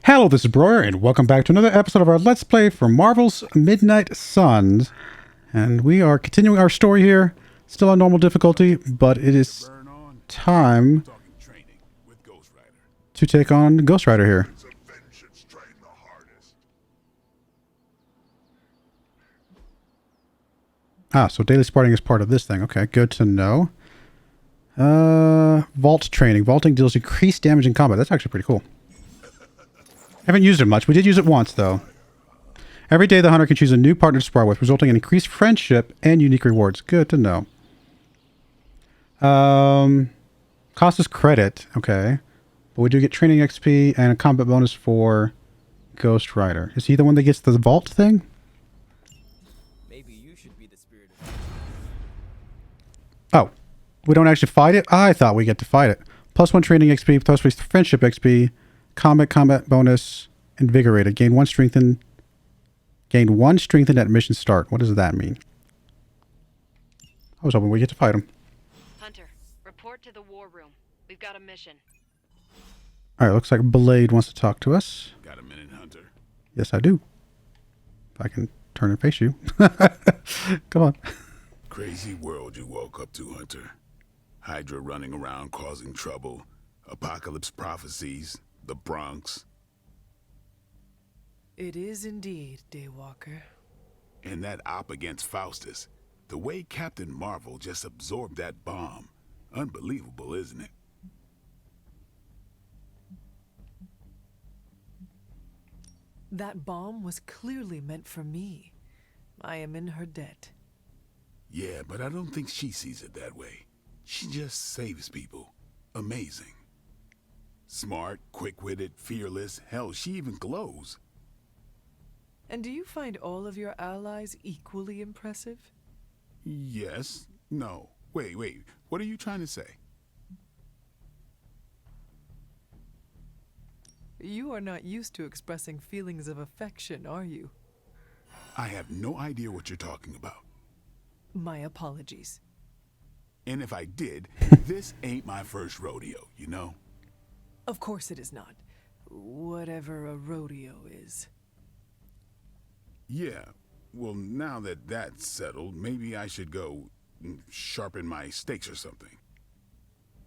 Hello, this is Broyar, and welcome back to another episode of our Let's Play for Marvel's Midnight Suns. And we are continuing our story here, still on normal difficulty, but it is time to take on Ghost Rider here. Ah, so daily sparring is part of this thing. Okay, good to know. Vault training. Vaulting deals increased damage in combat. That's actually pretty cool. Haven't used it much. We did use it once, though. Every day, the hunter can choose a new partner to spar with, resulting in increased friendship and unique rewards. Good to know. Cost us credit. Okay. But we do get training XP and a combat bonus for Ghost Rider. Is he the one that gets the vault thing? Maybe you should be the spirit of... Oh. We don't actually fight it? I thought we get to fight it. +1 training XP, +3 friendship XP. Combat bonus, invigorated. Gain one strengthened at mission start. What does that mean? I was hoping we get to fight him. Hunter, report to the war room. We've got a mission. Alright, looks like Blade wants to talk to us. Got a minute, Hunter? Yes, I do. If I can turn and face you. Come on. Crazy world you woke up to, Hunter. Hydra running around causing trouble. Apocalypse prophecies. The Bronx. It is indeed, Daywalker. And that op against Faustus. The way Captain Marvel just absorbed that bomb. Unbelievable, isn't it? That bomb was clearly meant for me. I am in her debt. Yeah, but I don't think she sees it that way. She just saves people. Amazing. Smart, quick-witted, fearless. Hell, she even glows. And do you find all of your allies equally impressive? Yes. No. Wait. What are you trying to say? You are not used to expressing feelings of affection, are you? I have no idea what you're talking about. My apologies. And if I did, this ain't my first rodeo, you know? Of course it is not. Whatever a rodeo is. Yeah. Well, now that that's settled, maybe I should go sharpen my stakes or something.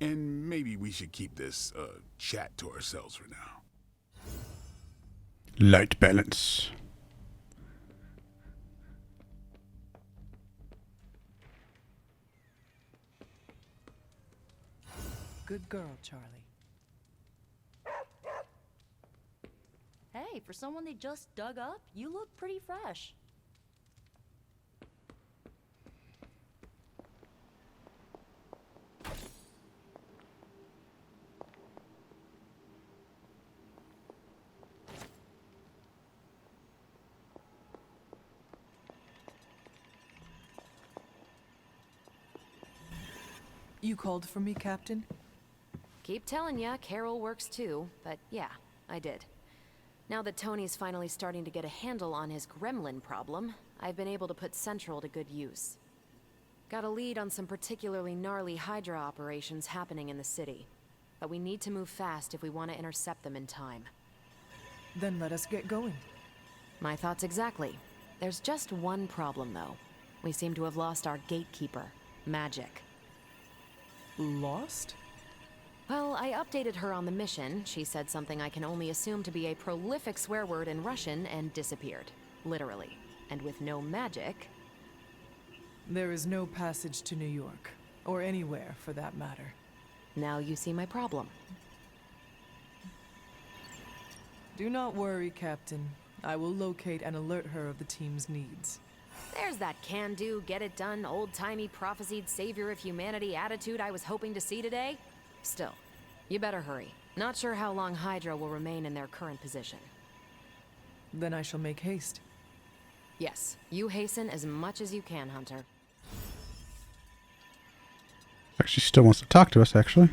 And maybe we should keep this chat to ourselves for now. Light balance. Good girl, Charlie. Hey, for someone they just dug up, you look pretty fresh. You called for me, Captain? Keep telling ya, Carol works too, but yeah, I did. Now that Tony's finally starting to get a handle on his gremlin problem, I've been able to put Central to good use. Got a lead on some particularly gnarly Hydra operations happening in the city. But we need to move fast if we want to intercept them in time. Then let us get going. My thoughts exactly. There's just one problem, though. We seem to have lost our gatekeeper, Magic. Lost? Well, I updated her on the mission. She said something I can only assume to be a prolific swear word in Russian and disappeared. Literally. And with no magic... There is no passage to New York. Or anywhere, for that matter. Now you see my problem. Do not worry, Captain. I will locate and alert her of the team's needs. There's that can-do, get-it-done, old-timey prophesied savior of humanity attitude I was hoping to see today. Still, you better hurry. Not sure how long Hydra will remain in their current position. Then I shall make haste. Yes, you hasten as much as you can, Hunter. She still wants to talk to us, actually.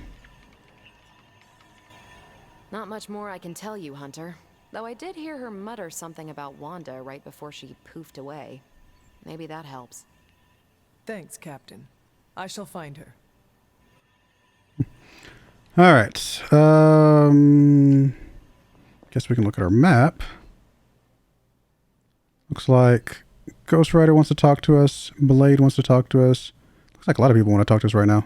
Not much more I can tell you, Hunter. Though I did hear her mutter something about Wanda right before she poofed away. Maybe that helps. Thanks, Captain. I shall find her. All right. Guess we can look at our map. Looks like Ghost Rider wants to talk to us. Blade wants to talk to us. Looks like a lot of people want to talk to us right now.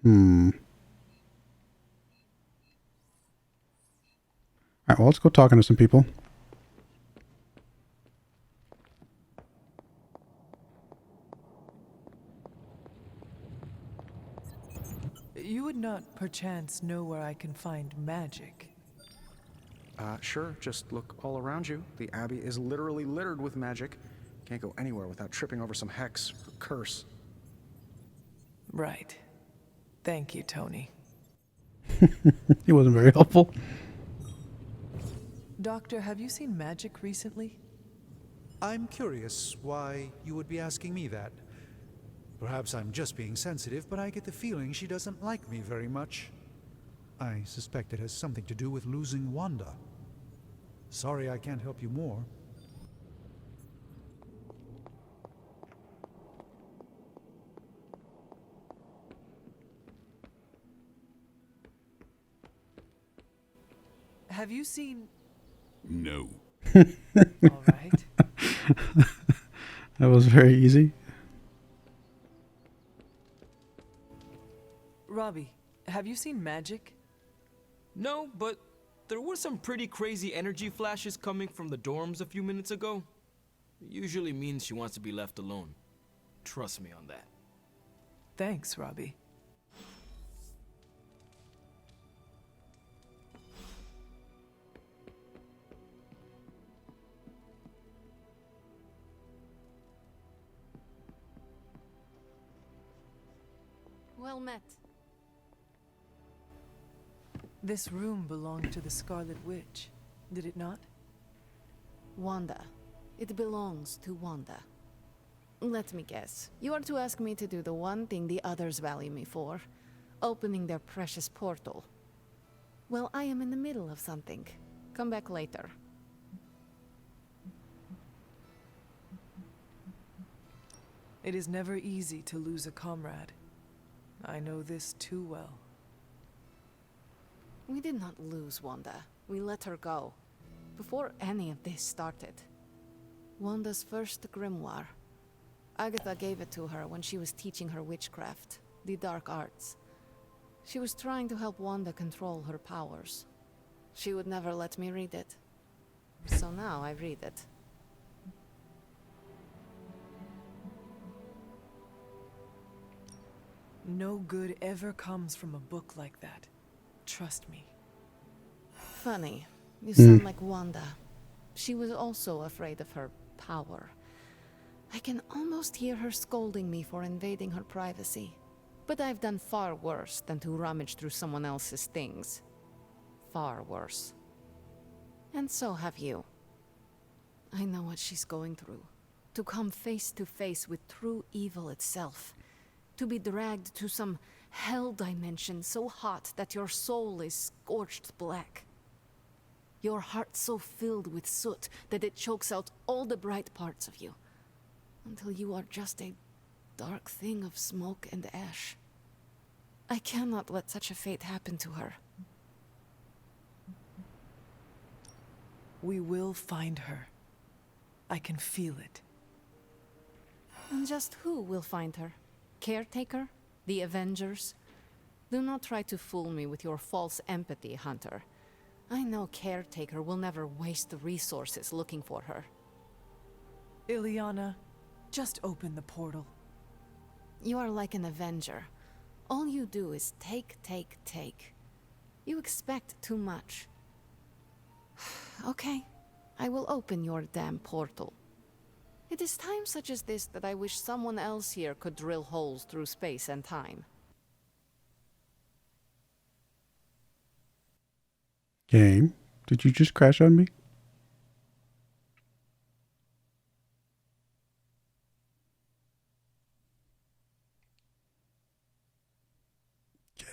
Alright, well, let's go talking to some people. You would not perchance know where I can find magic. Sure, just look all around you. The Abbey is literally littered with magic. Can't go anywhere without tripping over some hex or curse. Right. Thank you, Tony. He wasn't very helpful. Doctor, have you seen magic recently? I'm curious why you would be asking me that. Perhaps I'm just being sensitive, but I get the feeling she doesn't like me very much. I suspect it has something to do with losing Wanda. Sorry I can't help you more. Have you seen... No. All right. That was very easy. Robbie, have you seen magic? No, but there were some pretty crazy energy flashes coming from the dorms a few minutes ago. It usually means she wants to be left alone. Trust me on that. Thanks, Robbie. Well met. This room belonged to the Scarlet Witch, did it not? Wanda. It belongs to Wanda. Let me guess. You are to ask me to do the one thing the others value me for. Opening their precious portal. Well, I am in the middle of something. Come back later. It is never easy to lose a comrade. I know this too well. We did not lose Wanda. We let her go. Before any of this started. Wanda's first grimoire. Agatha gave it to her when she was teaching her witchcraft, the dark arts. She was trying to help Wanda control her powers. She would never let me read it. So now I read it. No good ever comes from a book like that. Trust me. Funny. You sound like Wanda. She was also afraid of her power. I can almost hear her scolding me for invading her privacy. But I've done far worse than to rummage through someone else's things. Far worse. And so have you. I know what she's going through. To come face to face with true evil itself. To be dragged to some hell dimension so hot that your soul is scorched black. Your heart so filled with soot that it chokes out all the bright parts of you. Until you are just a dark thing of smoke and ash. I cannot let such a fate happen to her. We will find her. I can feel it. And just who will find her? Caretaker? The Avengers? Do not try to fool me with your false empathy, Hunter. I know Caretaker will never waste the resources looking for her. Ileana, just open the portal. You are like an Avenger. All you do is take, take, take. You expect too much. Okay, I will open your damn portal. It is times such as this that I wish someone else here could drill holes through space and time. Game, did you just crash on me?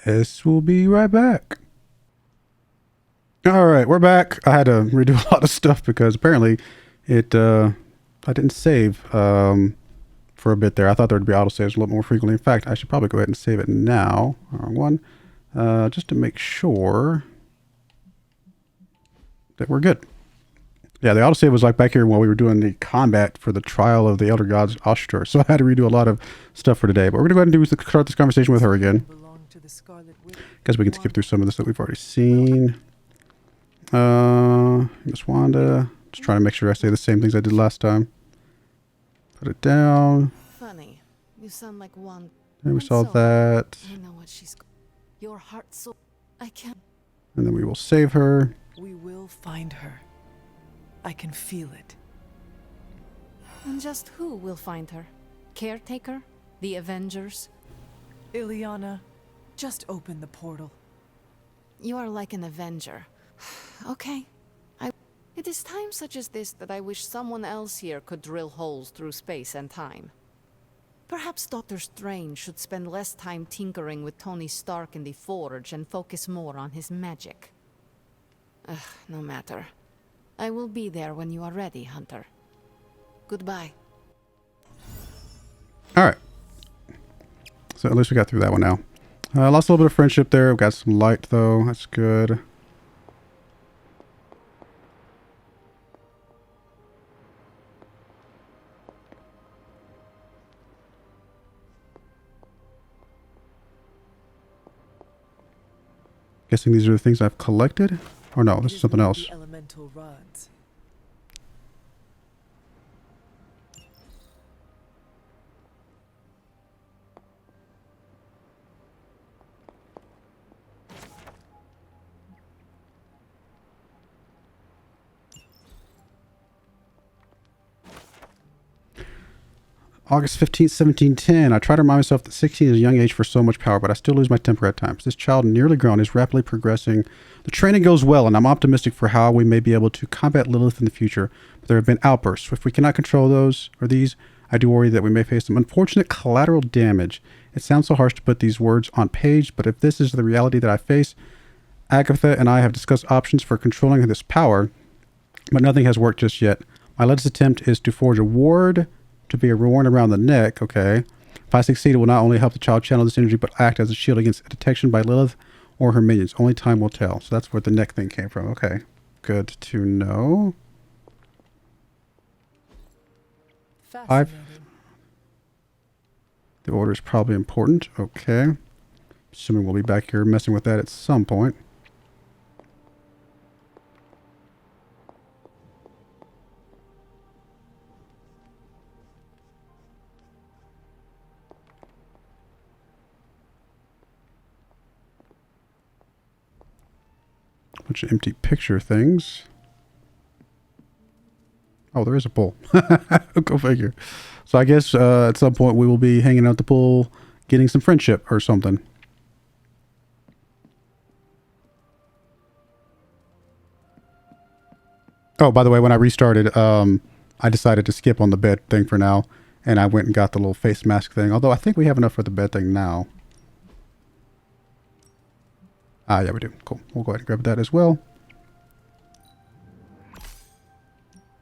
Guess we'll be right back. All right, we're back. I had to redo a lot of stuff because apparently it I didn't save for a bit there. I thought there would be autosaves a lot more frequently. In fact, I should probably go ahead and save it now. Wrong one. just to make sure that we're good. Yeah, the autosave was like back here while we were doing the combat for the trial of the Elder Gods Ashtur. So I had to redo a lot of stuff for today. But we're going to go ahead and start this conversation with her again. Because we can skip through some of this that we've already seen. Miss Wanda. Just trying to make sure I say the same things I did last time. Put it down. Funny. You sound like one. And we saw that. I know what she's. Your heart so. I can't. And then we will save her. We will find her. I can feel it. And just who will find her? Caretaker? The Avengers? Ileana, just open the portal. You are like an Avenger. Okay. It is times such as this that I wish someone else here could drill holes through space and time. Perhaps Doctor Strange should spend less time tinkering with Tony Stark in the Forge and focus more on his magic. No matter. I will be there when you are ready, Hunter. Goodbye. Alright. So at least we got through that one now. Lost a little bit of friendship there. We've got some light though. That's good. Guessing these are the things I've collected? Or no, this is something else. Elemental rods. August 15th, 1710. I try to remind myself that 16 is a young age for so much power, but I still lose my temper at times. This child, nearly grown, is rapidly progressing. The training goes well, and I'm optimistic for how we may be able to combat Lilith in the future. But there have been outbursts. If we cannot control those, or these, I do worry that we may face some unfortunate collateral damage. It sounds so harsh to put these words on page, but if this is the reality that I face, Agatha and I have discussed options for controlling this power, but nothing has worked just yet. My latest attempt is to forge a ward to be a reward around the neck. Okay. If I succeed, it will not only help the child channel this energy, but act as a shield against detection by Lilith or her minions. Only time will tell. So that's where the neck thing came from. Okay. Good to know. The order is probably important. Okay. Assuming we'll be back here messing with that at some point. Bunch of empty picture things. Oh, there is a pool. Go figure. So I guess at some point we will be hanging out the pool, getting some friendship or something. Oh, by the way, when I restarted, I decided to skip on the bed thing for now, and I went and got the little face mask thing. Although I think we have enough for the bed thing now. Ah, yeah, we do. Cool. We'll go ahead and grab that as well.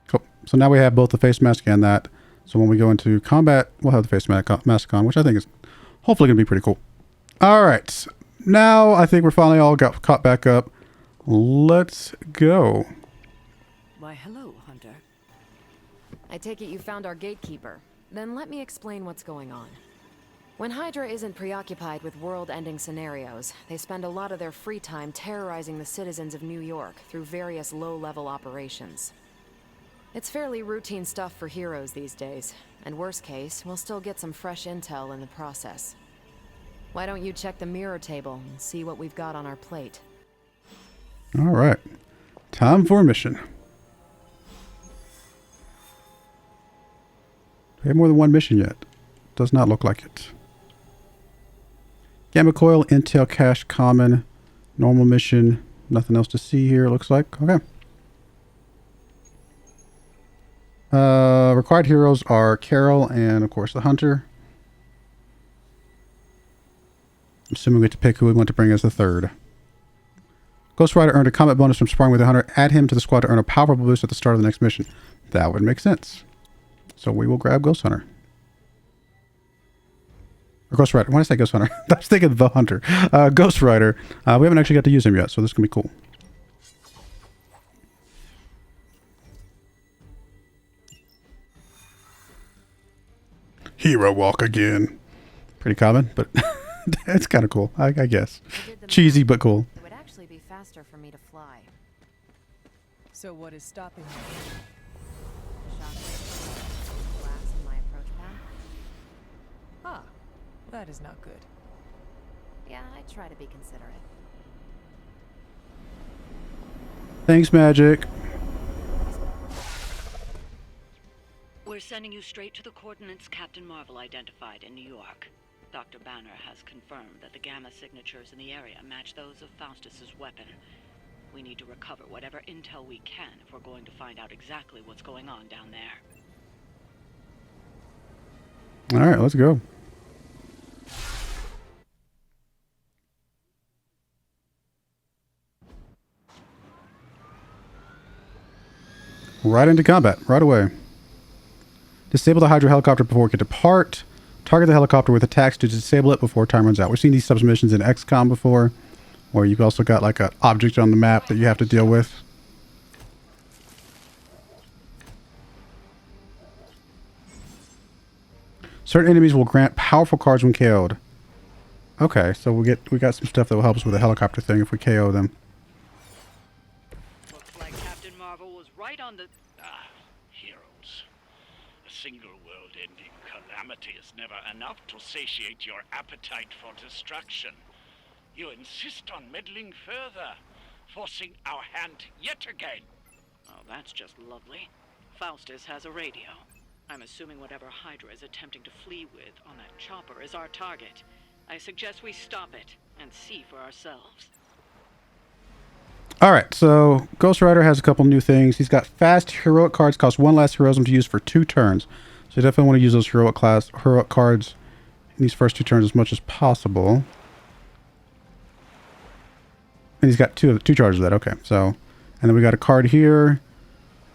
Cool. So now we have both the face mask and that. So when we go into combat, we'll have the face mask on, which I think is hopefully going to be pretty cool. All right. Now I think we're finally all got caught back up. Let's go. Why, hello, Hunter. I take it you found our gatekeeper. Then let me explain what's going on. When Hydra isn't preoccupied with world-ending scenarios, they spend a lot of their free time terrorizing the citizens of New York through various low-level operations. It's fairly routine stuff for heroes these days, and worst case, we'll still get some fresh intel in the process. Why don't you check the mirror table and see what we've got on our plate? All right. Time for a mission. Do we have more than one mission yet? Does not look like it. Gamma coil, intel cache, common, normal mission. Nothing else to see here, it looks like. Okay. Required heroes are Carol and, of course, the Hunter. I'm assuming we get to pick who we want to bring as the third. Ghost Rider earned a combat bonus from sparring with the Hunter. Add him to the squad to earn a powerful boost at the start of the next mission. That would make sense. So we will grab Ghost Hunter. Or Ghost Rider. Why did I say Ghost Hunter? I was thinking the Hunter. Ghost Rider. We haven't actually got to use him yet, so this is going to be cool. Hero walk again. Pretty common, but it's kind of cool, I guess. Cheesy, but cool. It would actually be faster for me to fly. So what is stopping you? The shock glass in my approach path. Ah, that is not good. Yeah, I try to be considerate. Thanks, Magic. We're sending you straight to the coordinates Captain Marvel identified in New York. Dr. Banner has confirmed that the gamma signatures in the area match those of Faustus's weapon. We need to recover whatever intel we can if we're going to find out exactly what's going on down there. All right, let's go. Right into combat, right away. Disable the Hydra helicopter before it can depart. Target the helicopter with attacks to disable it before time runs out. We've seen these submissions in XCOM before, where you've also got like an object on the map that you have to deal with. Certain enemies will grant powerful cards when KO'd. Okay, so we got some stuff that will help us with the helicopter thing if we KO them. Looks like Captain Marvel was right on the... Heroes. A single world-ending calamity is never enough to satiate your appetite for destruction. You insist on meddling further, forcing our hand yet again. Oh, that's just lovely. Faustus has a radio. I'm assuming whatever Hydra is attempting to flee with on that chopper is our target. I suggest we stop it and see for ourselves. Alright, so Ghost Rider has a couple new things. He's got fast heroic cards, cost 1 less heroism to use for 2 turns. So you definitely want to use those heroic cards in these first 2 turns as much as possible. And he's got two charges of that, okay. So, and then we got a card here.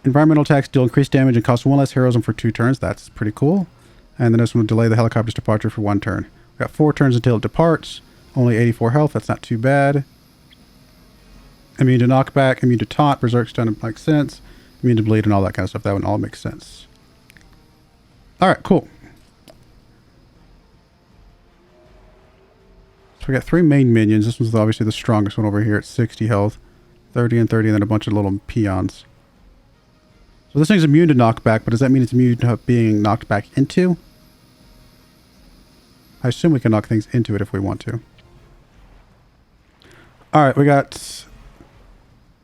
Environmental attacks deal increased damage and cost 1 less heroism for 2 turns. That's pretty cool. And then this one will delay the helicopter's departure for 1 turn. We got 4 turns until it departs. Only 84 health, that's not too bad. Immune to knockback, immune to taunt, berserk stun makes sense. Immune to bleed and all that kind of stuff. That one all makes sense. Alright, cool. So we got 3 main minions. This one's obviously the strongest one over here at 60 health. 30 and 30, and then a bunch of little peons. So this thing's immune to knockback, but does that mean it's immune to being knocked back into? I assume we can knock things into it if we want to. Alright, we got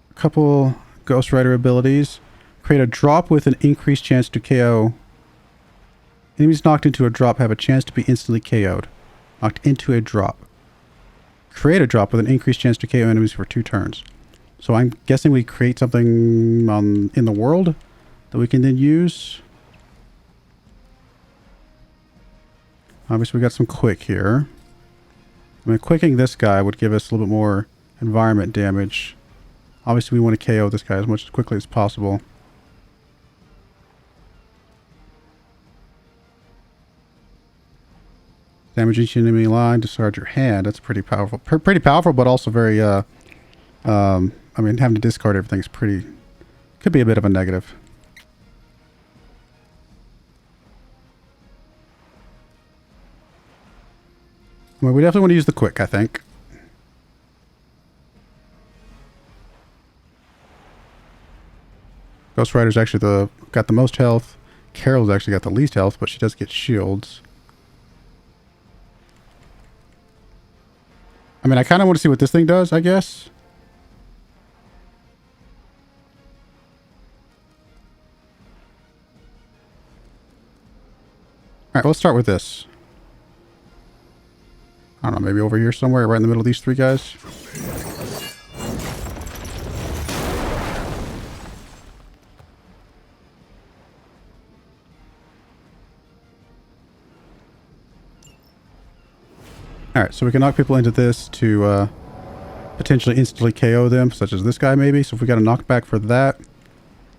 a couple Ghost Rider abilities. Create a drop with an increased chance to KO. Enemies knocked into a drop have a chance to be instantly KO'd. Knocked into a drop. Create a drop with an increased chance to KO enemies for 2 turns. So I'm guessing we create something in the world that we can then use. Obviously we got some quick here. I mean, quicking this guy would give us a little bit more environment damage. Obviously we want to KO this guy as much as quickly as possible. Damage each enemy line, discard your hand. That's pretty powerful. Pretty powerful, but also very, I mean, having to discard everything is pretty... Could be a bit of a negative. Well, we definitely want to use the quick, I think. Ghost Rider's actually got the most health. Carol's actually got the least health, but she does get shields. I mean, I kind of want to see what this thing does, I guess. Alright, let's start with this. I don't know, maybe over here somewhere, right in the middle of these 3 guys. Alright, so we can knock people into this to potentially instantly KO them, such as this guy maybe. So if we got a knockback for that,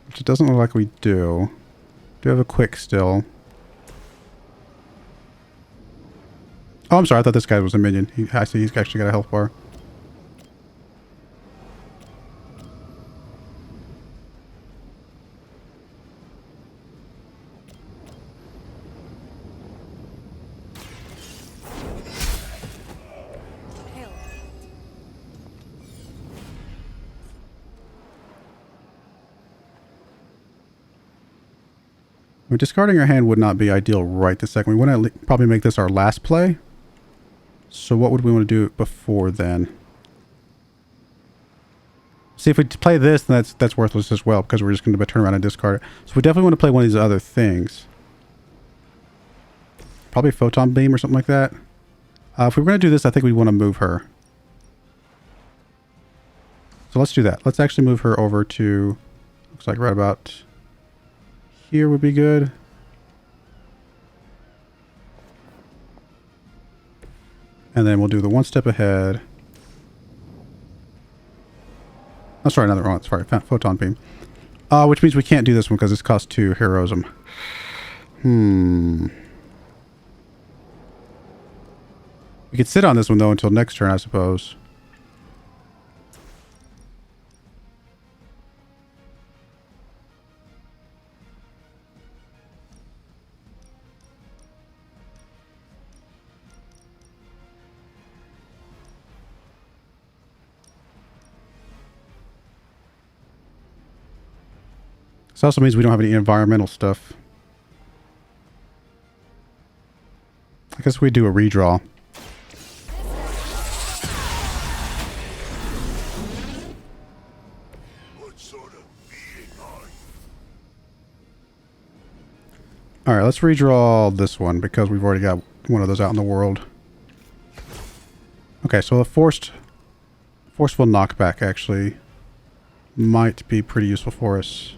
which it doesn't look like we do. Do have a quick still. Oh, I'm sorry. I thought this guy was a minion. I see he's actually got a health bar. I mean, discarding our hand would not be ideal right this second. We want to probably make this our last play. So what would we want to do before then? See, if we play this, then that's worthless as well, because we're just going to turn around and discard it. So we definitely want to play one of these other things. Probably photon beam or something like that. If we were going to do this, I think we want to move her. So let's do that. Let's actually move her over to, looks like right about here would be good. And then we'll do the one step ahead. Oh, sorry, another one. Sorry, photon beam. Which means we can't do this one because this costs 2 heroism. We could sit on this one though until next turn, I suppose. This also means we don't have any environmental stuff. I guess we do a redraw. What sort of being are you? Alright, let's redraw this one because we've already got one of those out in the world. Okay, so a forceful knockback actually might be pretty useful for us.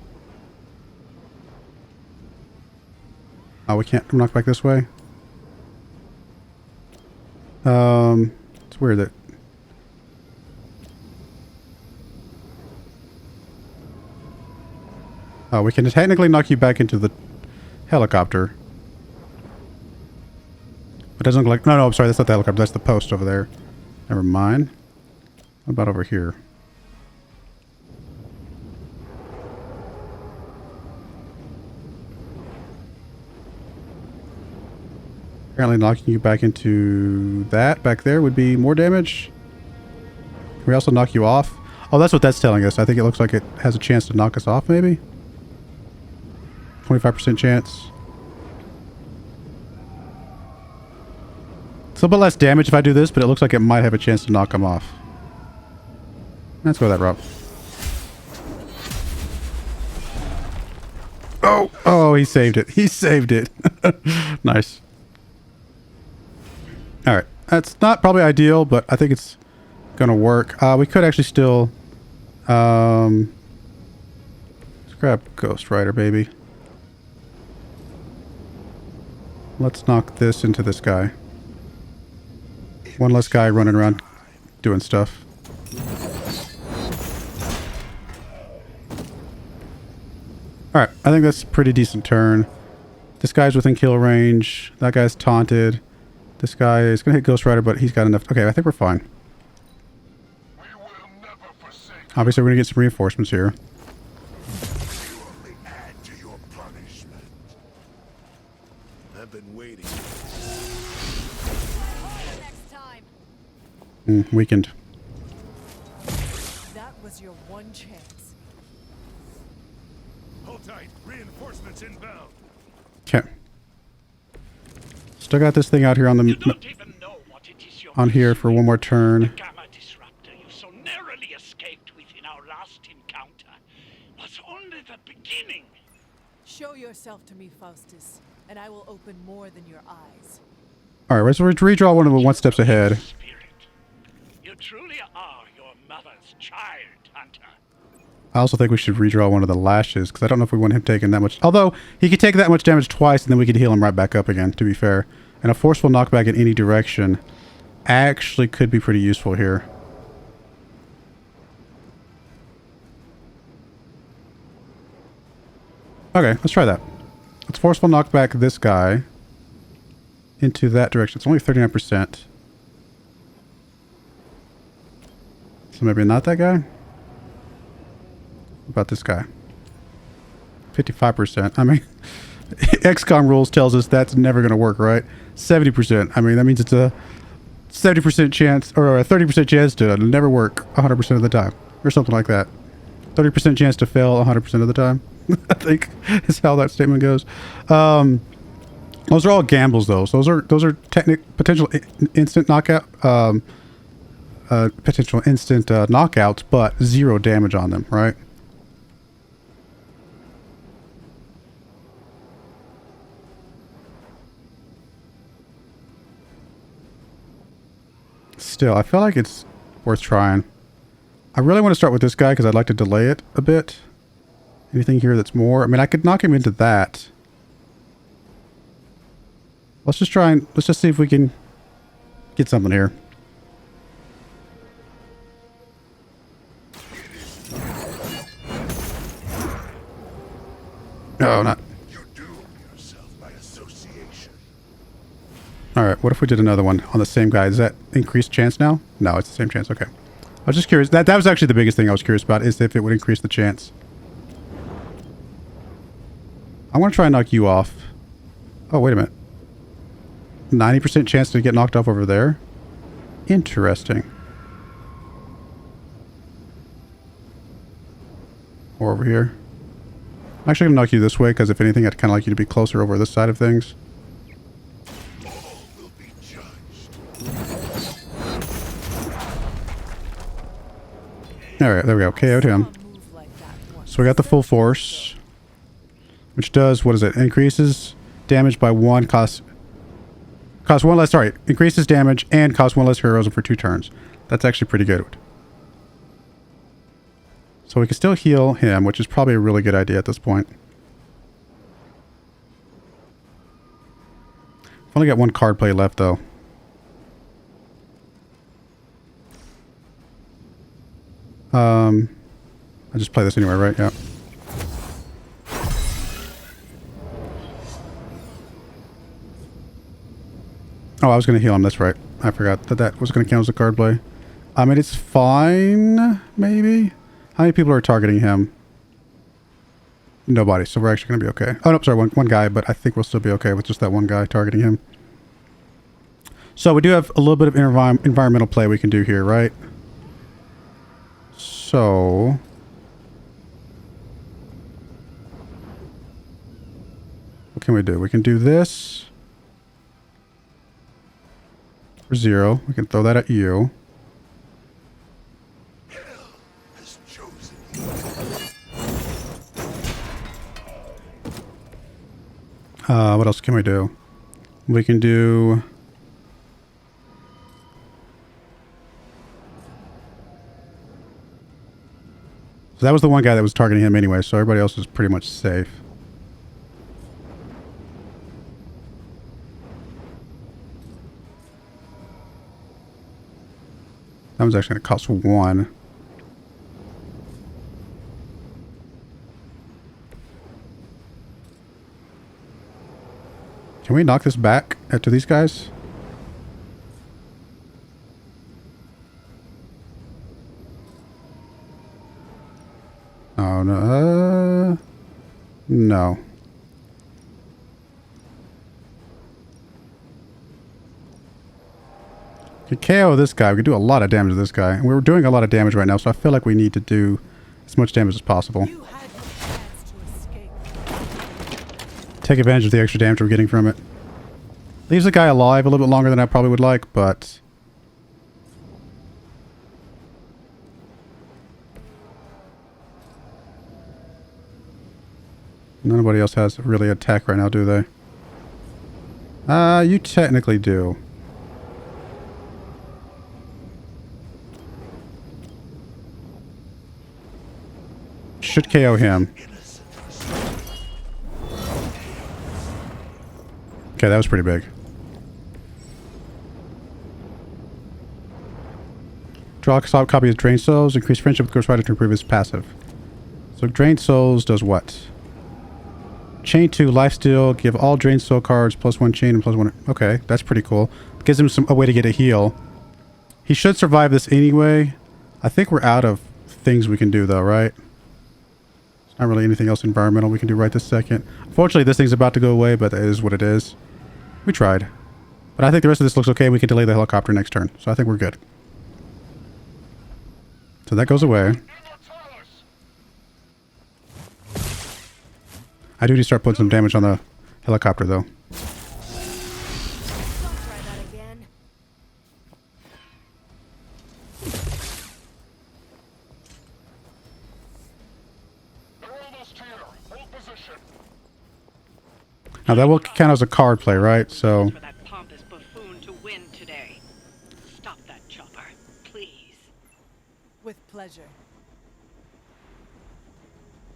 Oh, we can't knock back this way. It's weird that... Oh, we can technically knock you back into the helicopter. It doesn't look like... No, I'm sorry, that's not the helicopter, that's the post over there. Never mind. What about over here? Apparently knocking you back into that back there would be more damage. Can we also knock you off? Oh, that's what that's telling us. I think it looks like it has a chance to knock us off, maybe? 25% chance. It's a little bit less damage if I do this, but it looks like it might have a chance to knock him off. Let's go that route. Oh! Oh, he saved it. He saved it. Nice. Alright, that's not probably ideal, but I think it's gonna work. We could actually still let's grab Ghost Rider, baby. Let's knock this into this guy. One less guy running around doing stuff. Alright, I think that's a pretty decent turn. This guy's within kill range. That guy's taunted. This guy is going to hit Ghost Rider, but he's got enough. Okay, I think we're fine. Obviously, we're going to get some reinforcements here. Add to your punishment. I've been waiting. Weakened. That was your one chance. Hold tight. Reinforcements inbound. Okay. Still got this thing out here on the on here for one more turn. The gamma disruptor you so narrowly escaped with in our last encounter was only the beginning. Show yourself to me, Faustus, and I will open more than your eyes. All right, so we're redraw one of the one steps ahead. You truly are your mother's child, Hunter. I also think we should redraw one of the lashes because I don't know if we want him taking that much. Although he could take that much damage twice, and then we could heal him right back up again. To be fair, and a forceful knockback in any direction actually could be pretty useful here. Okay, let's try that. Let's forceful knockback this guy into that direction. It's only 39%. So maybe not that guy? What about this guy? 55%. I mean, XCOM rules tells us that's never going to work, right? 70%. I mean, that means it's a 70% chance, or a 30% chance to never work 100% of the time. Or something like that. 30% chance to fail 100% of the time. I think is how that statement goes. Those are all gambles, though. So those are potential instant knockout, potential instant knockouts, but 0 damage on them, right? Still, I feel like it's worth trying. I really want to start with this guy because I'd like to delay it a bit. Anything here that's more? I mean, I could knock him into that. Let's just try and let's just see if we can get something here. No, not. Alright, what if we did another one on the same guy? Is that increased chance now? No, it's the same chance. Okay. I was just curious. That was actually the biggest thing I was curious about, is if it would increase the chance. I want to try and knock you off. Oh, wait a minute. 90% chance to get knocked off over there? Interesting. Or over here. I'm actually going to knock you this way, because if anything, I'd kind of like you to be closer over this side of things. Alright, there we go. KO'd him. So we got the full force. Which does, what is it? Increases damage by 1, costs 1 less, sorry. Increases damage and costs 1 less heroism for 2 turns. That's actually pretty good. So we can still heal him, which is probably a really good idea at this point. I've only got 1 card play left, though. I just play this anyway, right? Yeah. Oh, I was going to heal him. That's right. I forgot that was going to count as a card play. I mean, it's fine, maybe. How many people are targeting him? Nobody. So we're actually going to be okay. Oh, no, sorry. One guy, but I think we'll still be okay with just that one guy targeting him. So we do have a little bit of environmental play we can do here, right? So what can we do? We can do this for 0. We can throw that at you. What else can we do? We can do... So that was the one guy that was targeting him anyway, so everybody else is pretty much safe. That one's actually going to cost 1. Can we knock this back to these guys? Oh, no. No. We can KO this guy. We can do a lot of damage to this guy. And we're doing a lot of damage right now, so I feel like we need to do as much damage as possible. Take advantage of the extra damage we're getting from it. Leaves the guy alive a little bit longer than I probably would like, but... Nobody else has really attack right now, do they? You technically do. Should KO him. Okay, that was pretty big. Draw a copy of Drained Souls. Increase friendship with Ghost Rider to improve his passive. So Drained Souls does what? Chain 2, lifesteal. Give all drained soul cards +1 chain and +1. Okay, that's pretty cool. Gives him a way to get a heal. He should survive this anyway. I think we're out of things we can do though, right? There's not really anything else environmental we can do right this second. Unfortunately, this thing's about to go away, but that is what it is. We tried. But I think the rest of this looks okay. We can delay the helicopter next turn. So I think we're good. So that goes away. I do need to start putting some damage on the helicopter though. Now that will count as a card play, right? So For that pompous buffoon to win today. Stop that chopper, please. With pleasure.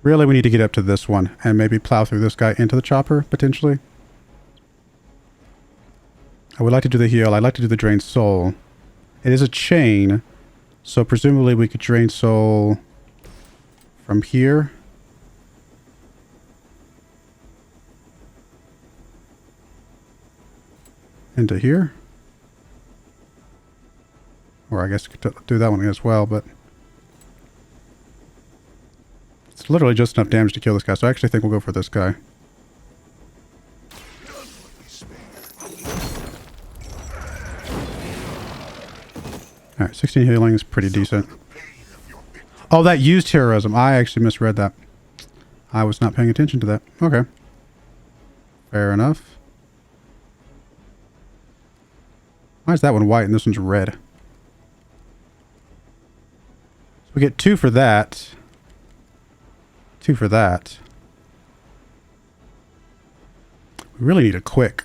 really we need to get up to this one and maybe plow through this guy into the chopper, potentially. I would like to do the heal. I'd like to do the drain soul. It is a chain, so presumably we could drain soul from here. Into here. Or I guess could do that one as well, but it's literally just enough damage to kill this guy, so I actually think we'll go for this guy. Alright, 16 healing is pretty decent. Oh, that used heroism. I actually misread that. I was not paying attention to that. Okay. Fair enough. Why is that one white and this one's red? So we get 2 for that. 2 for that. We really need a quick.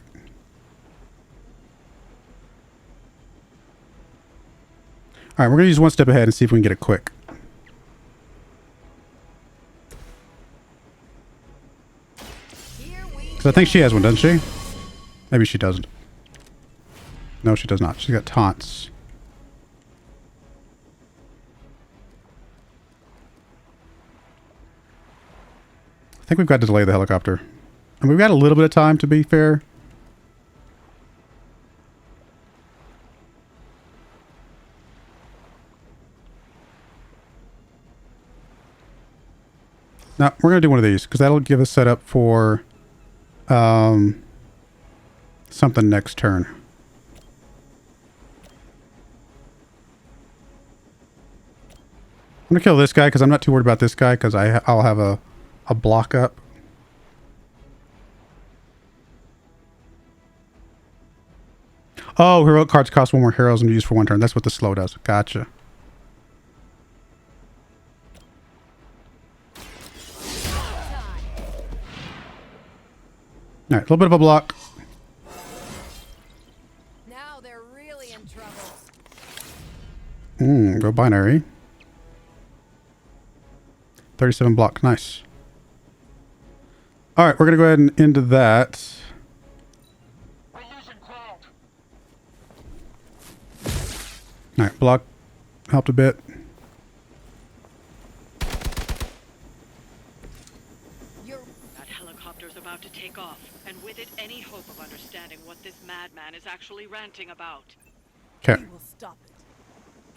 Alright, we're going to use one step ahead and see if we can get it quick. Because I think she has one, doesn't she? Maybe she doesn't. No, she does not. She's got taunts. I think we've got to delay the helicopter. And we've got a little bit of time, to be fair. Now, we're going to do one of these, because that'll give us set up for something next turn. I'm going to kill this guy, because I'm not too worried about this guy, because I'll have a block up. Oh, heroic cards cost 1 more heroes and use for 1 turn. That's what the slow does. Gotcha. All right, a little bit of a block. Now they're really in trouble. Go binary. 37 block, nice. All right, we're gonna go ahead and into that. We're losing ground. All right, block helped a bit. That helicopter's about to take off, and with it, any hope of understanding what this madman is actually ranting about. Okay. We will stop it.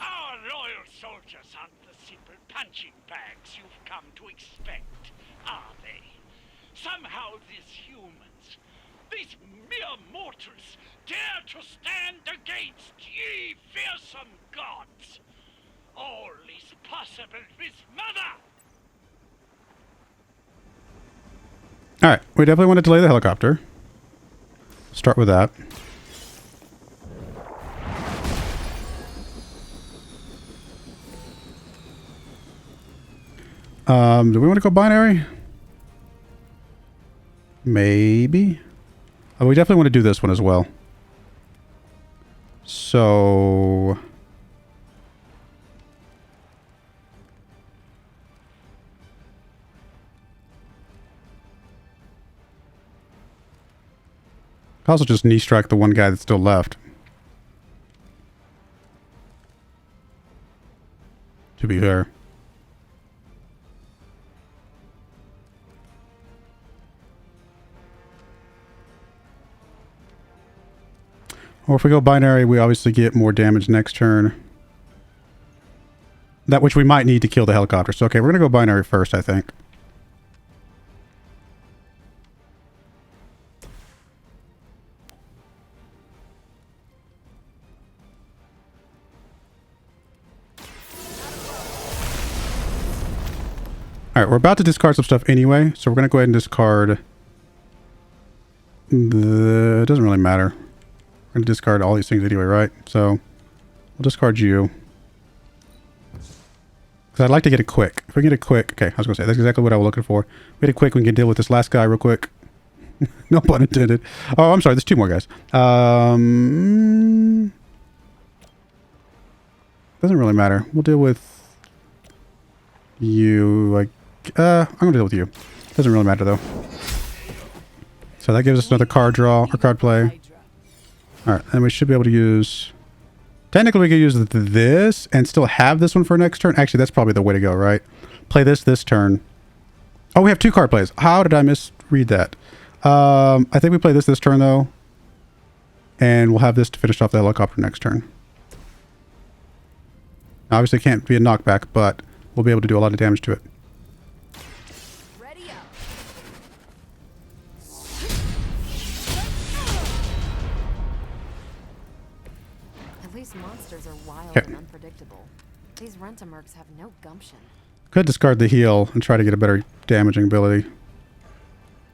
Our loyal soldiers aren't the simple punching bags you've come to expect, are they? Somehow these humans, these mere mortals, dare to stand against ye fearsome gods. All is possible with Mother! All right, we definitely want to delay the helicopter. Start with that. Do we want to go binary? Maybe. Oh, we definitely want to do this one as well. So I'll also just knee strike the one guy that's still left. To be fair. Or if we go binary, we obviously get more damage next turn. That which we might need to kill the helicopter. So, okay, we're going to go binary first, I think. Alright, we're about to discard some stuff anyway, so we're going to go ahead and discard... It doesn't really matter. We're going to discard all these things anyway, right? So, we'll discard you. Because I'd like to get it quick. If we get it quick... Okay, I was going to say, that's exactly what I was looking for. If we get it quick, we can deal with this last guy real quick. No pun intended. Oh, I'm sorry, there's 2 more guys. Doesn't really matter. We'll deal with... you, I'm going to deal with you. Doesn't really matter, though. So that gives us another card draw, or card play. Alright, and we should be able to use... Technically, we could use this and still have this one for next turn. Actually, that's probably the way to go, right? Play this turn. Oh, we have 2 card plays. How did I misread that? I think we play this turn, though. And we'll have this to finish off the helicopter next turn. Now, obviously, it can't be a knockback, but we'll be able to do a lot of damage to it. Monsters are wild and unpredictable. These Rent-A-Mercs have no gumption. Could discard the heal and try to get a better damaging ability.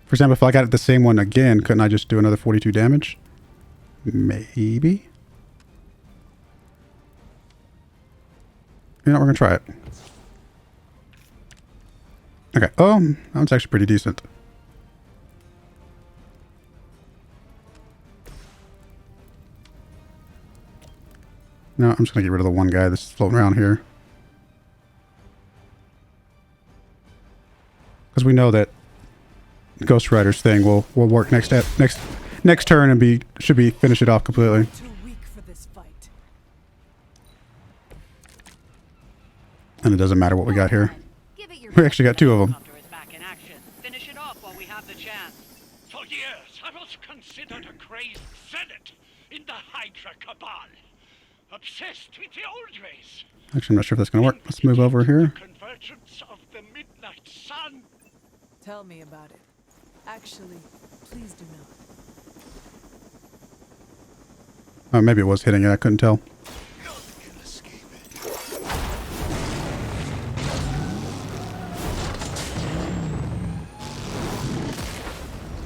For example, if I got the same one again, couldn't I just do another 42 damage? Maybe? You know, we're going to try it. Okay. Oh, that one's actually pretty decent. No, I'm just going to get rid of the one guy that's floating around here. Because we know that Ghost Rider's thing will work next turn and should finish it off completely. Too weak for this fight. And it doesn't matter what we got here. We actually got 2 of them. Finish it off while we have the chance. For years, I was considered a crazed zealot in the Hydra cabal. Obsessed with the old race. Actually, I'm not sure if that's going to work. Let's move over here. Convergence of the midnight sun. Tell me about it. Actually, please do not. Oh, maybe it was hitting it. I couldn't tell.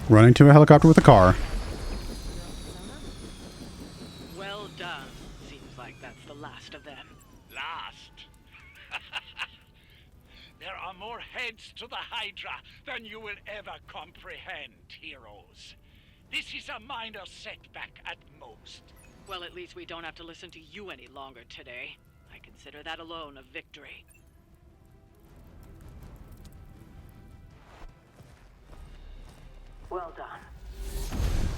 Running to a helicopter with a car. Well done. Seems like that's the last of them. Last? There are more heads to the Hydra than you will ever comprehend, heroes. This is a minor setback at most. Well, at least we don't have to listen to you any longer today. I consider that alone a victory. Well done.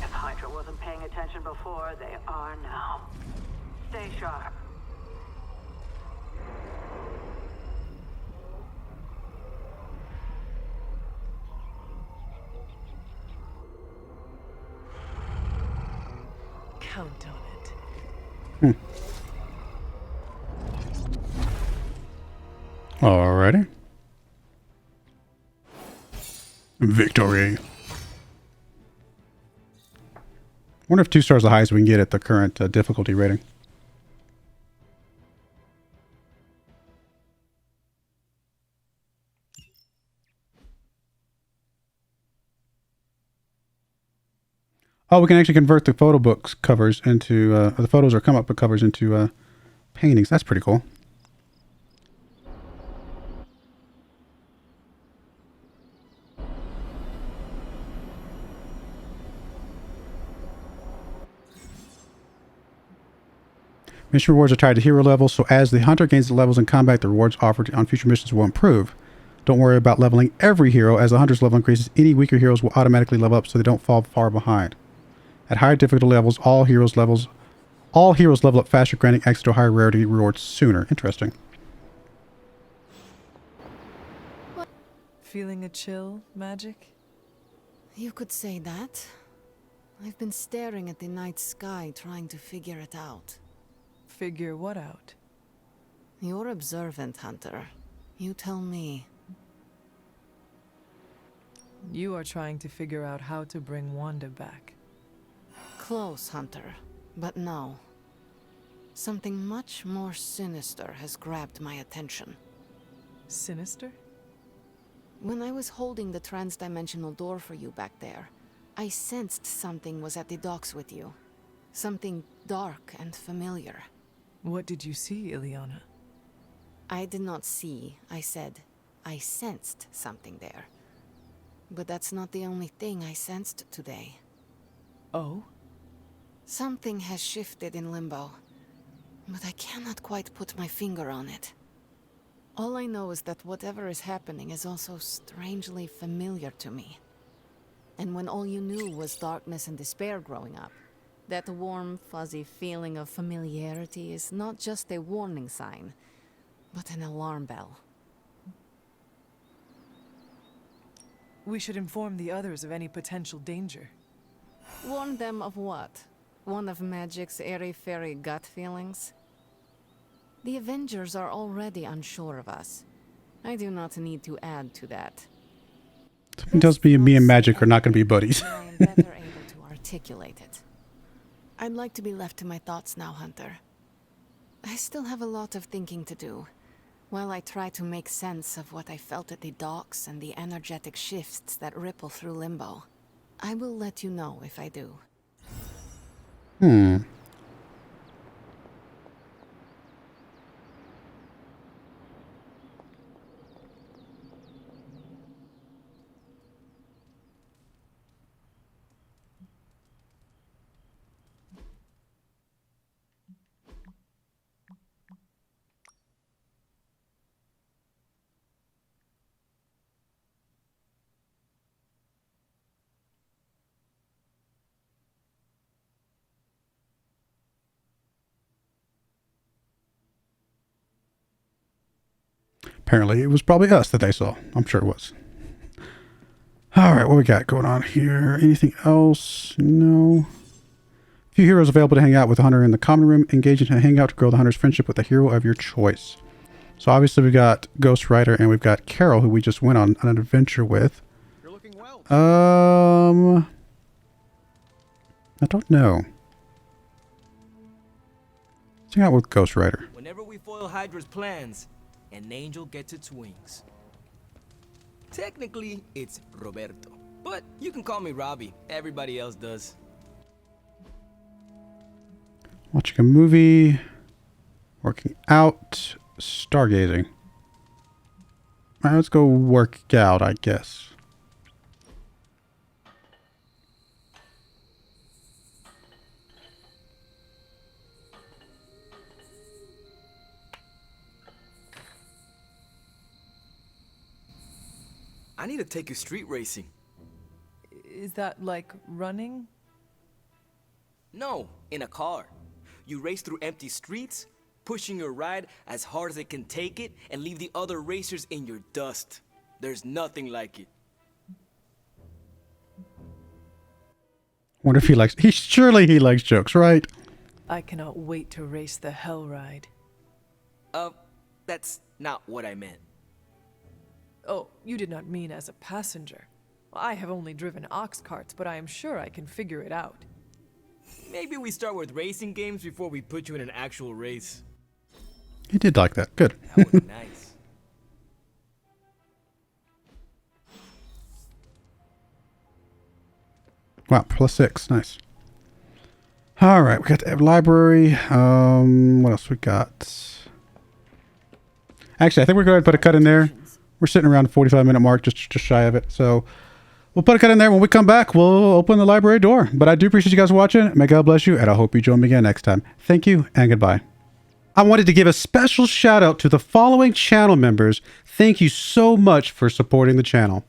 If Hydra wasn't paying attention before, they are now. Stay sharp. Count on it. Alrighty. Victory. Wonder if 2 stars is the highest we can get at the current difficulty rating. Oh, we can actually convert the photo books covers into, the photos or come up with covers into paintings. That's pretty cool. Mission rewards are tied to hero levels, so as the hunter gains the levels in combat, the rewards offered on future missions will improve. Don't worry about leveling every hero. As the hunter's level increases, any weaker heroes will automatically level up so they don't fall far behind. At higher difficulty levels, all heroes level up faster, granting access to higher rarity rewards sooner. Interesting. Feeling a chill, Magic? You could say that. I've been staring at the night sky trying to figure it out. Figure what out? You're observant, Hunter. You tell me. You are trying to figure out how to bring Wanda back. Close, Hunter. But no. Something much more sinister has grabbed my attention. Sinister? When I was holding the transdimensional door for you back there, I sensed something was at the docks with you. Something dark and familiar. What did you see, Ileana? I did not see, I said. I sensed something there. But that's not the only thing I sensed today. Oh? Something has shifted in Limbo, but I cannot quite put my finger on it. All I know is that whatever is happening is also strangely familiar to me. And when all you knew was darkness and despair growing up, that warm, fuzzy feeling of familiarity is not just a warning sign, but an alarm bell. We should inform the others of any potential danger. Warn them of what? One of Magic's airy-fairy gut feelings? The Avengers are already unsure of us. I do not need to add to that. Something tells me and Magic are not going to be buddies. I am better able to articulate it. I'd like to be left to my thoughts now, Hunter. I still have a lot of thinking to do, while I try to make sense of what I felt at the docks and the energetic shifts that ripple through Limbo. I will let you know if I do. Apparently, it was probably us that they saw. I'm sure it was. All right, what we got going on here? Anything else? No. Few heroes available to hang out with the hunter in the common room. Engage in a hangout to grow the hunter's friendship with a hero of your choice. So obviously we got Ghost Rider and we've got Carol, who we just went on an adventure with. You're looking well. I don't know. Let's hang out with Ghost Rider. Whenever we foil Hydra's plans, an angel gets its wings. Technically, it's Roberto, but you can call me Robbie. Everybody else does. Watching a movie. Working out. Stargazing. Alright, let's go work out, I guess. I need to take you street racing. Is that like running? No, in a car. You race through empty streets, pushing your ride as hard as it can take it, and leave the other racers in your dust. There's nothing like it. Wonder if he likes... Surely he likes jokes, right? I cannot wait to race the hell ride. That's not what I meant. Oh, you did not mean as a passenger. I have only driven ox carts, but I am sure I can figure it out. Maybe we start with racing games before we put you in an actual race. He did like that. Good. That would be nice. Wow, +6. Nice. All right, we got the library. What else we got? Actually, I think we're going to put a cut in there. We're sitting around the 45-minute mark, just shy of it. So we'll put a cut in there. When we come back, we'll open the library door. But I do appreciate you guys watching. May God bless you, and I hope you join me again next time. Thank you, and goodbye. I wanted to give a special shout out to the following channel members. Thank you so much for supporting the channel.